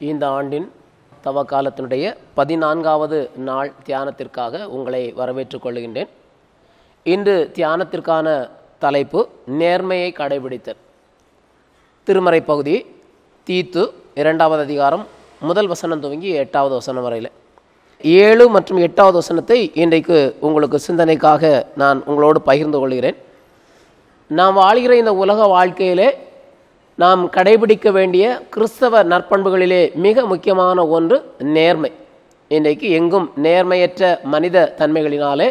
இந்த ஆண்டின் தவக்காலத்தினுடைய 14வது நாள் தியானத்திற்காக உங்களை வரவேற்றுக் கொள்கின்றேன். இன்று தியானத்திற்கான தலைப்பு நேர்மையை கடைபிடித்தல். திருமறை பகுதி தீத்து 2வது அதிகாரம் 1 வசனம் துவங்கி 8வது வசனம் வரையில் 7 மற்றும் 8வது வசனத்தை இன்றைக்கு உங்களுக்கு சிந்தனைக்காக நான் உங்களோடு பகிர்ந்து கொள்கிறேன். நாம் வாழ்கிற இந்த உலக வாழ்க்கையிலே நாம் கடைபிடிக்க வேண்டிய கிறிஸ்தவ நற்பண்புகளிலே மிக முக்கியமான ஒன்று நேர்மை. இன்றைக்கு எங்கும் நேர்மையற்ற மனித தன்மைகளினாலே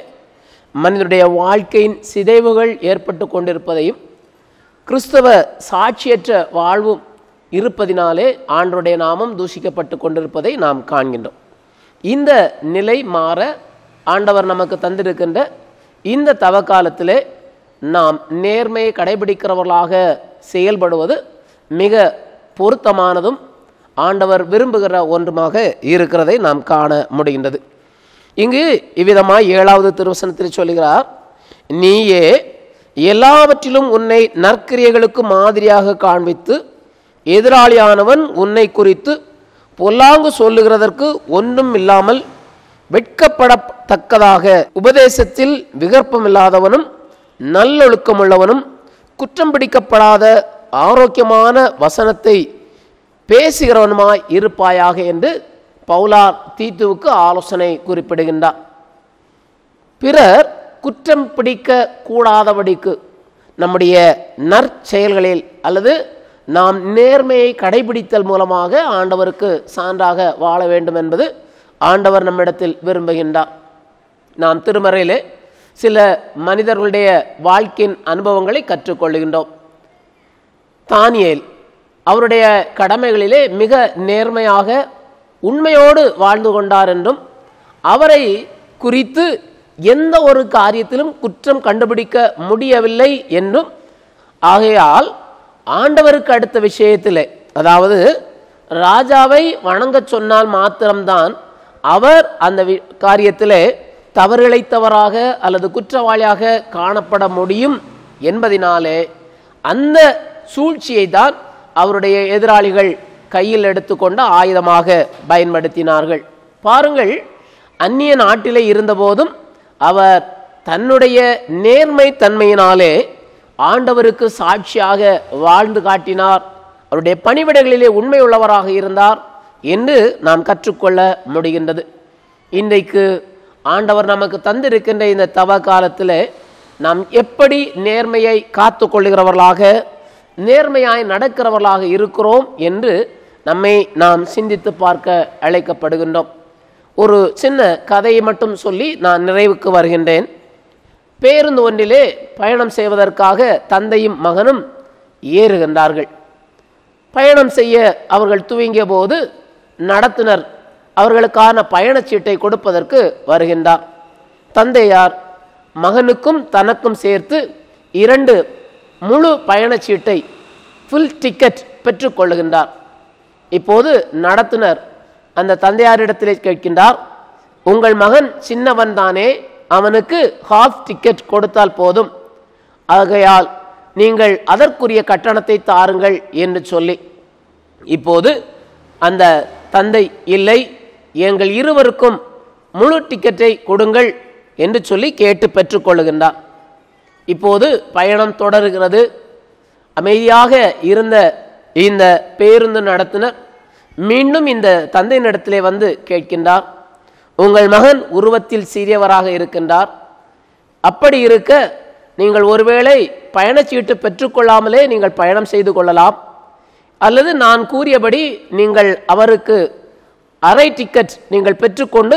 மனிதனுடைய வாழ்க்கையின் சிதைவுகள் ஏற்பட்டு கொண்டிருப்பதையும் கிறிஸ்தவ சாட்சியற்ற வாழ்வும் இருப்பதினாலே ஆண்டவருடைய நாமம் தூஷிக்கப்பட்டு கொண்டிருப்பதை நாம் காண்கின்றோம். இந்த நிலை மாற ஆண்டவர் நமக்கு தந்திருக்கின்ற இந்த தவக்காலத்திலே நாம் நேர்மையை கடைபிடிக்கிறவர்களாக செயல்படுவது மிக பொருத்தமானதும் ஆண்டவர் விரும்புகிற ஒன்றுமாக இருக்கிறதை நாம் காண முடிகின்றது. இங்கு இவ்விதமாய் 7வது திருவசனத்தில் சொல்கிறார், நீயே எல்லாவற்றிலும் உன்னை நற்கிரியைகளுக்கு மாதிரியாக காண்பித்து எதிராளியானவன் உன்னை குறித்து பொல்லாங்கு சொல்லுகிறதற்கு ஒன்றும் இல்லாமல் வெட்கப்படத்தக்கதாக உபதேசத்தில் விகற்பமில்லாதவனும் நல்லொழுக்கமுள்ளவனும் குற்றம் பிடிக்கப்படாத ஆரோக்கியமான வசனத்தை பேசுகிறவனுமாய் இருப்பாயாக என்று பவுலார் தீத்துவுக்கு ஆலோசனை குறிப்பிடுகின்றார். பிறர் குற்றம் பிடிக்க கூடாதபடிக்கு நம்முடைய நற்செயல்களில் அல்லது நாம் நேர்மையை கடைபிடித்தல் மூலமாக ஆண்டவருக்கு சான்றாக வாழ வேண்டும் என்பது ஆண்டவர் நம்மிடத்தில் விரும்புகின்றார். நாம் திருமறையிலே சில மனிதர்களுடைய வாழ்க்கையின் அனுபவங்களை கற்றுக்கொள்கின்றோம். தானியேல் அவருடைய கடமைகளிலே மிக நேர்மையாக உண்மையோடு வாழ்ந்து கொண்டார் என்றும் அவரை குறித்து எந்த ஒரு காரியத்திலும் குற்றம் கண்டுபிடிக்க முடியவில்லை என்றும், ஆகையால் ஆண்டவருக்கு அடுத்த விஷயத்திலே, அதாவது ராஜாவை வணங்க சொன்னால் மாத்திரம்தான் அவர் அந்த காரியத்திலே தவறிழைத்தவராக அல்லது குற்றவாளியாக காணப்பட முடியும் என்பதினாலே அந்த சூழ்ச்சியை தான் அவருடைய எதிராளிகள் கையில் எடுத்துக்கொண்ட ஆயுதமாக பயன்படுத்தினார்கள். பாருங்கள், அந்நிய நாட்டிலே இருந்தபோதும் அவர் தன்னுடைய நேர்மை தன்மையினாலே ஆண்டவருக்கு சாட்சியாக வாழ்ந்து காட்டினார். அவருடைய பணிவிடைகளிலே உண்மையுள்ளவராக இருந்தார் என்று நாம் கற்றுக்கொள்ள முடிகின்றது. இன்றைக்கு ஆண்டவர் நமக்கு தந்திருக்கின்ற இந்த தவ காலத்தில் நாம் எப்படி நேர்மையை காத்து கொள்ளுகிறவர்களாக, நேர்மையாய் நடக்கிறவர்களாக இருக்கிறோம் என்று நம்மை நாம் சிந்தித்து பார்க்க அழைக்கப்படுகின்றோம். ஒரு சின்ன கதையை மட்டும் சொல்லி நான் நிறைவுக்கு வருகின்றேன். பேருந்து ஒன்றிலே பயணம் செய்வதற்காக தந்தையும் மகனும் ஏறுகின்றார்கள். பயணம் செய்ய அவர்கள் துவங்கிய போது நடத்துனர் அவர்களுக்கான பயணச்சீட்டை கொடுப்பதற்கு வருகின்றார். தந்தையார் மகனுக்கும் தனக்கும் சேர்த்து 2 முழு பயணச்சீட்டை ஃபுல் டிக்கெட் பெற்றுக்கொள்ளுகின்றார். இப்போது நடத்துனர் அந்த தந்தையாரிடத்திலே கேட்கின்றார், உங்கள் மகன் சின்னவன் தானே, அவனுக்கு ஹாஃப் டிக்கெட் கொடுத்தால் போதும், ஆகையால் நீங்கள் அதற்குரிய கட்டணத்தை தாருங்கள் என்று சொல்லி, இப்போது அந்த தந்தை இல்லை, எங்கள் இருவருக்கும் முழு டிக்கெட்டை கொடுங்கள் என்று சொல்லி கேட்டு பெற்றுக்கொள்ளுகின்றார். இப்போது பயணம் தொடர்கிறது. அமைதியாக இருந்த இந்த பேருந்து நடத்துனர் மீண்டும் இந்த தந்தையினிடத்திலே வந்து கேட்கின்றார், உங்கள் மகன் உருவத்தில் சிறியவராக இருக்கின்றார், அப்படி இருக்க நீங்கள் ஒருவேளை பயணச்சீட்டு பெற்றுக்கொள்ளாமலே நீங்கள் பயணம் செய்து கொள்ளலாம், அல்லது நான் கூறியபடி நீங்கள் அவருக்கு அரை டிக்கெட் நீங்கள் பெற்றுக்கொண்டு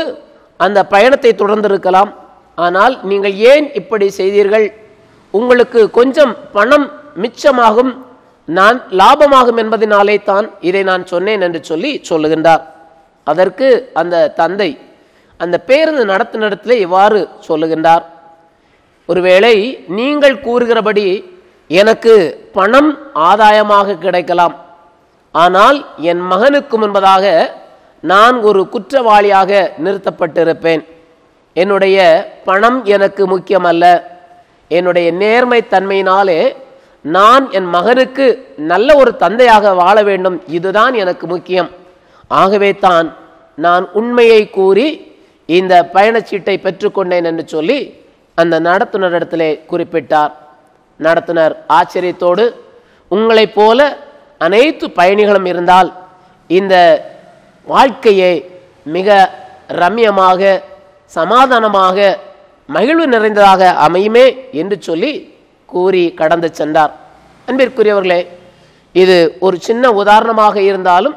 அந்த பயணத்தை தொடர்ந்திருக்கலாம். ஆனால் நீங்கள் ஏன் இப்படி செய்தீர்கள்? உங்களுக்கு கொஞ்சம் பணம் மிச்சமாகும், நான் லாபமாகும் என்பதனாலே தான் இதை நான் சொன்னேன் என்று சொல்லுகின்றார். அதற்கு அந்த தந்தை அந்த பேருந்து நடத்துனரிடத்திலே இவ்வாறு சொல்லுகின்றார், ஒருவேளை நீங்கள் கூறுகிறபடி எனக்கு பணம் ஆதாயமாக கிடைக்கலாம், ஆனால் என் மகனுக்கு முன்பதாக நான் ஒரு குற்றவாளியாக நிறுத்தப்பட்டிருப்பேன். என்னுடைய பணம் எனக்கு முக்கியமல்ல, என்னுடைய நேர்மை தன்மையினாலே நான் என் மகனுக்கு நல்ல ஒரு தந்தையாக வாழ வேண்டும், இதுதான் எனக்கு முக்கியம். ஆகவே தான் நான் உண்மையை கூறி இந்த பயணச்சீட்டை பெற்றுக்கொண்டேன் என்று சொல்லி அந்த நடத்துனரிடத்திலே குறிப்பிட்டார். நடத்துனர் ஆச்சரியத்தோடு, உங்களைப் போல அனைத்து பயணிகளும் இருந்தால் இந்த வாழ்க்கையை மிக ரம்யமாக, சமாதானமாக, மகிழ்வு நிறைந்ததாக அமையுமே என்று சொல்லி கூறி கடந்து சென்றார். அன்பிற்குரியவர்களே, இது ஒரு சின்ன உதாரணமாக இருந்தாலும்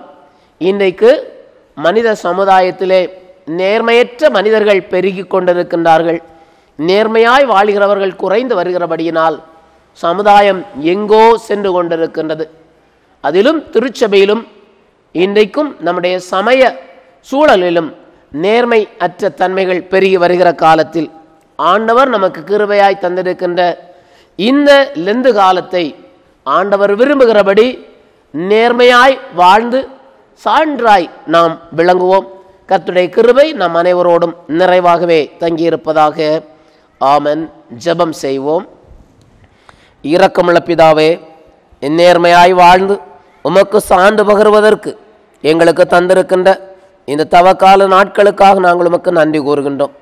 இன்றைக்கு மனித சமுதாயத்திலே நேர்மையற்ற மனிதர்கள் பெருகி கொண்டிருக்கின்றார்கள். நேர்மையாய் வாழ்கிறவர்கள் குறைந்து வருகிறபடியினால் சமுதாயம் எங்கோ சென்று கொண்டிருக்கின்றது. அதிலும் திருச்சபையிலும் இன்றைக்கும் நம்முடைய சமய சூழலிலும் நேர்மை அற்ற தன்மைகள் பெருகி வருகிற காலத்தில் ஆண்டவர் நமக்கு கிருபையாய் தந்திருக்கின்ற இந்த லெந்து காலத்தை ஆண்டவர் விரும்புகிறபடி நேர்மையாய் வாழ்ந்து சான்றாய் நாம் விளங்குவோம். கர்த்தருடைய கிருபை நம் அனைவரோடும் நிறைவாகவே தங்கியிருப்பதாக. ஆமென். ஜெபம் செய்வோம். இரக்கமுள்ள பிதாவே, நேர்மையாய் வாழ்ந்து உமக்கு சான்று பகருவதற்கு எங்களுக்கு தந்திருக்கின்ற இந்த தவக்கால நாட்களுக்காக நாங்கள் உமக்கு நன்றி கூறுகின்றோம்.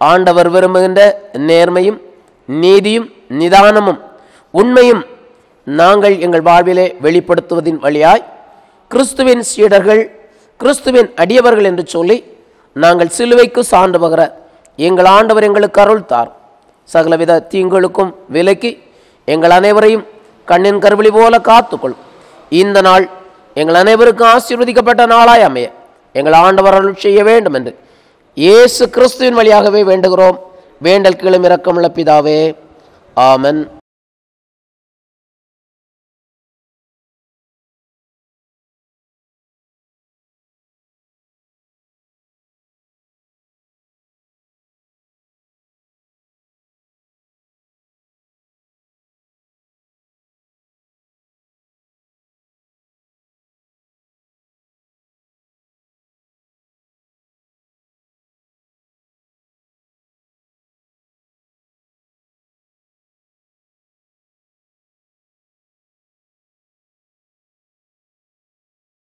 ஆண்டவர் விரும்புகின்ற நேர்மையும் நீதியும் நிதானமும் உண்மையும் நாங்கள் எங்கள் வாழ்விலே வெளிப்படுத்துவதின் வழியாய் கிறிஸ்துவின் சீடர்கள், கிறிஸ்துவின் அடியவர்கள் என்று சொல்லி நாங்கள் சிலுவைக்கு சான்று பகர எங்கள் ஆண்டவர் எங்களுக்கு அருள் தார். சகலவித தீங்களுக்கும் விலக்கி எங்கள் அனைவரையும் கண்ணின் கருவிழி போல காத்துக்கொள்ளும். இந்த நாள் எங்கள் அனைவருக்கும் ஆசீர்வதிக்கப்பட்ட நாளாய் அமைய எங்கள் ஆண்டவர் அருள் செய்ய வேண்டும் என்று இயேசு கிறிஸ்துவின் வழியாகவே வேண்டுகிறோம். வேண்டல் கீழும் இரக்கமுள்ள பிதாவே. ஆமென்.